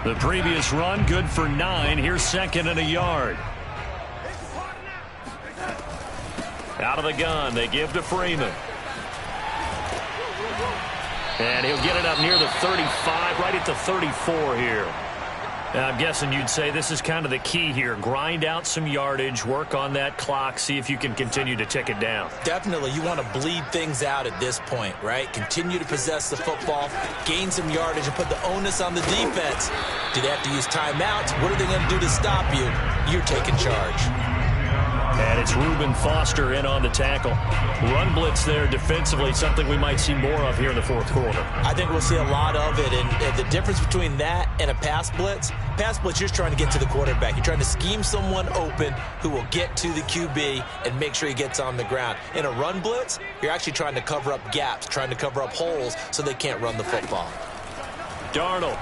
The previous run, good for 9. Here's 2nd and a yard. Out of the gun, they give to Freeman. And he'll get it up near the 35, right at the 34 here. Now, I'm guessing you'd say this is kind of the key here. Grind out some yardage, work on that clock, see if you can continue to tick it down. Definitely, you want to bleed things out at this point, right? Continue to possess the football, gain some yardage, and put the onus on the defense. Do they have to use timeouts? What are they going to do to stop you? You're taking charge. And it's Reuben Foster in on the tackle. Run blitz there defensively, something we might see more of here in the fourth quarter. I think we'll see a lot of it, and the difference between that and a pass blitz, you're trying to get to the quarterback. You're trying to scheme someone open who will get to the QB and make sure he gets on the ground. In a run blitz, you're actually trying to cover up gaps, trying to cover up holes so they can't run the football. Darnold.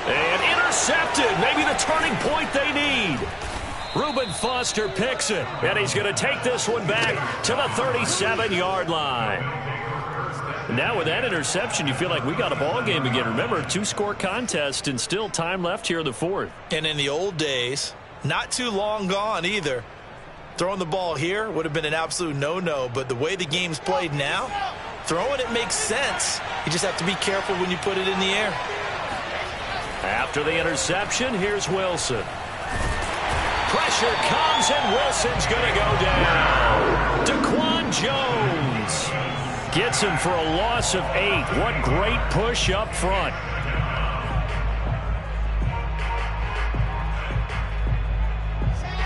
And intercepted. Maybe the turning point they need. Reuben Foster picks it, and he's going to take this one back to the 37-yard line. Now with that interception, you feel like we got a ball game again. Remember, 2-score contest and still time left here in the fourth. And in the old days, not too long gone either, throwing the ball here would have been an absolute no-no. But the way the game's played now, throwing it makes sense. You just have to be careful when you put it in the air. After the interception, here's Wilson. Pressure comes, and Wilson's going to go down. Daquan Jones gets him for a loss of 8. What great push up front.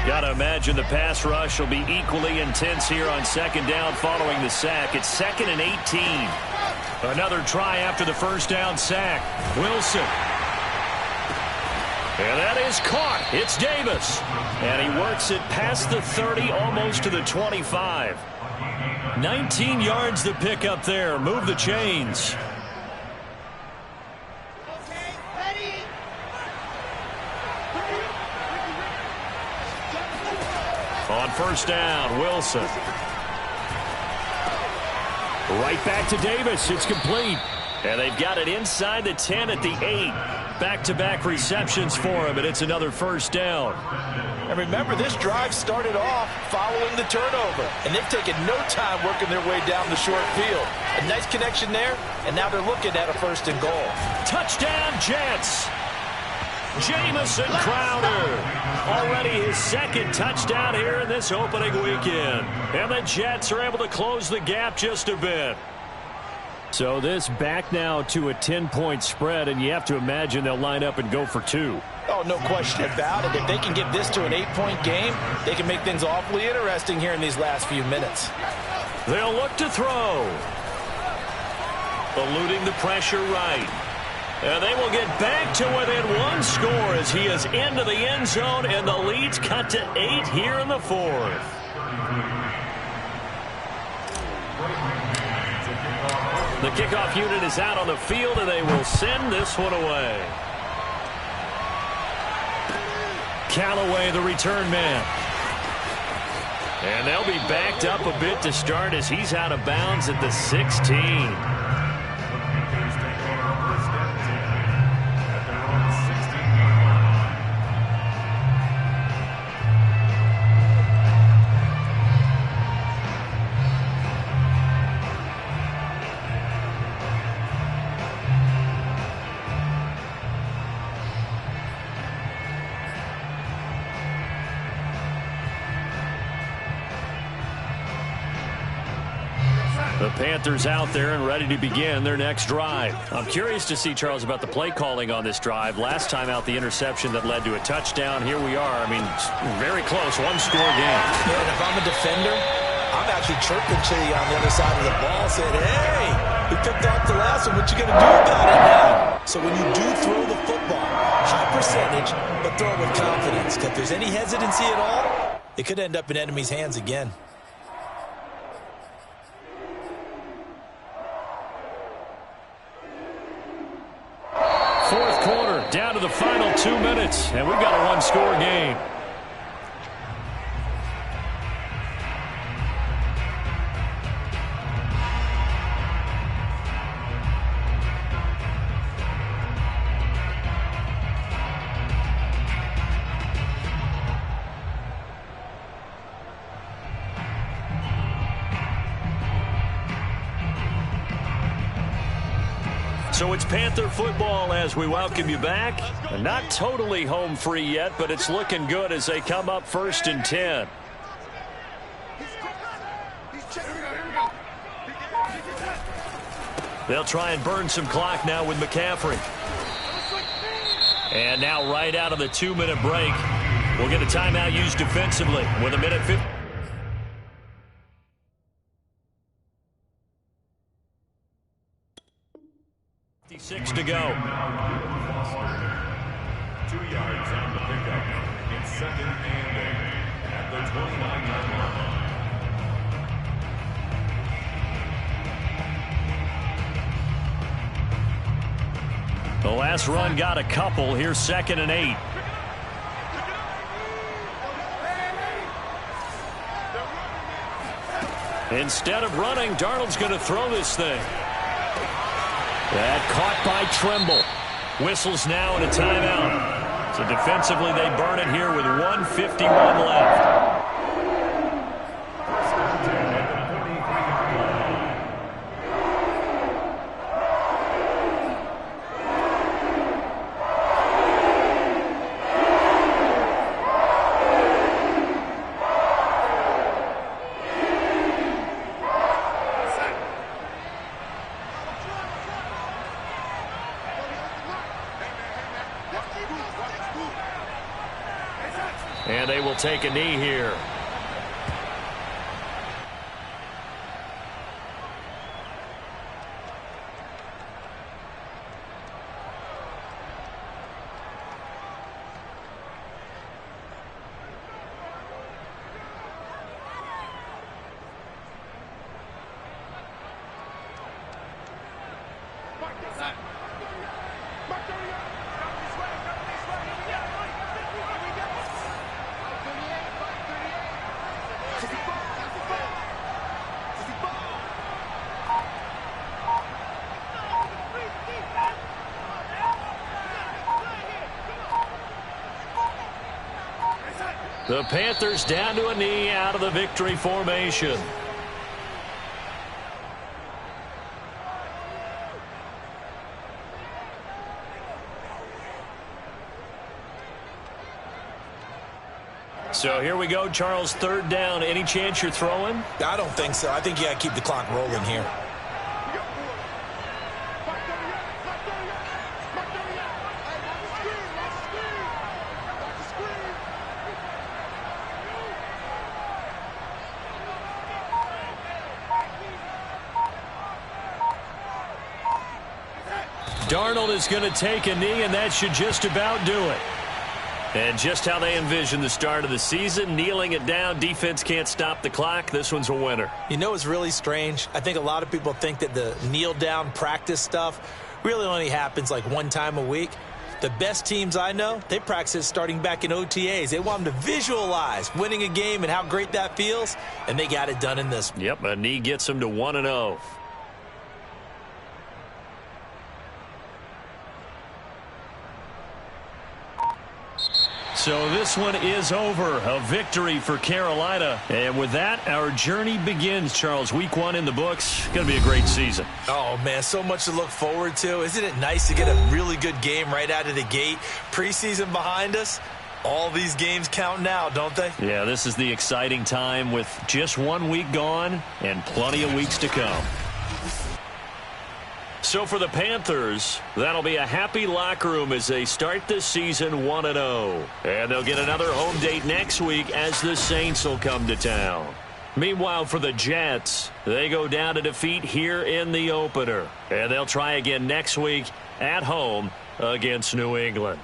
Got to imagine the pass rush will be equally intense here on second down following the sack. It's 2nd and 18. Another try after the first down sack. Wilson. And that is caught. It's Davis. And he works it past the 30, almost to the 25. 19 yards to pick up there. Move the chains. On first down, Wilson. Right back to Davis. It's complete. And they've got it inside the 10 at the 8. Back-to-back receptions for him, and it's another first down. And remember, this drive started off following the turnover, and they've taken no time working their way down the short field. A nice connection there, and now they're looking at a 1st and goal. Touchdown, Jets! Jamison Crowder, already his 2nd touchdown here in this opening weekend. And the Jets are able to close the gap just a bit. So this back now to a 10-point spread, and you have to imagine they'll line up and go for 2. Oh, no question about it. If they can get this to an 8-point game, they can make things awfully interesting here in these last few minutes. They'll look to throw. Eluding the pressure right. And they will get back to within 1 score as he is into the end zone, and the lead's cut to 8 here in the 4th. The kickoff unit is out on the field, and they will send this one away. Callaway, the return man. And they'll be backed up a bit to start as he's out of bounds at the 16. The Panthers out there and ready to begin their next drive. I'm curious to see, Charles, about the play calling on this drive. Last time out, the interception that led to a touchdown. Here we are. I mean, very close, 1-score game. Yeah, and if I'm a defender, I'm actually chirping to you on the other side of the ball, saying, hey, we picked off the last one. What you going to do about it now? So when you do throw the football, high percentage, but throw it with confidence. If there's any hesitancy at all, it could end up in enemy's hands again. Fourth quarter, down to the final 2 minutes, and we've got a 1-score game. So it's Panther football as we welcome you back. Not totally home free yet, but it's looking good as they come up 1st and 10. They'll try and burn some clock now with McCaffrey. And now right out of the 2-minute break, We'll get a timeout used defensively with a minute 50. 56 to go. 2 yards on the pickup. It's 2nd and 8 at the 29-yard line. The last run got a couple. Here's 2nd and 8. Instead of running, Darnold's going to throw this thing. That caught by Tremble. Whistles now and a timeout. So defensively, they burn it here with 1:51 left. And they will take a knee here. The Panthers down to a knee out of the victory formation. So here we go, Charles, 3rd down. Any chance you're throwing? I don't think so. I think you got to keep the clock rolling here. Darnold is going to take a knee, and that should just about do it. And just how they envision the start of the season, kneeling it down, defense can't stop the clock. This one's a winner. You know what's really strange? I think a lot of people think that the kneel-down practice stuff really only happens like one time a week. The best teams I know, they practice it starting back in OTAs. They want them to visualize winning a game and how great that feels, and they got it done in this one. Yep, a knee gets them to 1-0. So this one is over. A victory for Carolina. And with that, our journey begins, Charles. Week 1 in the books. Going to be a great season. Oh, man, so much to look forward to. Isn't it nice to get a really good game right out of the gate? Preseason behind us. All these games count now, don't they? Yeah, this is the exciting time with just 1 week gone and plenty of weeks to come. So for the Panthers, that'll be a happy locker room as they start this season 1-0. And they'll get another home date next week as the Saints will come to town. Meanwhile, for the Jets, they go down to defeat here in the opener. And they'll try again next week at home against New England.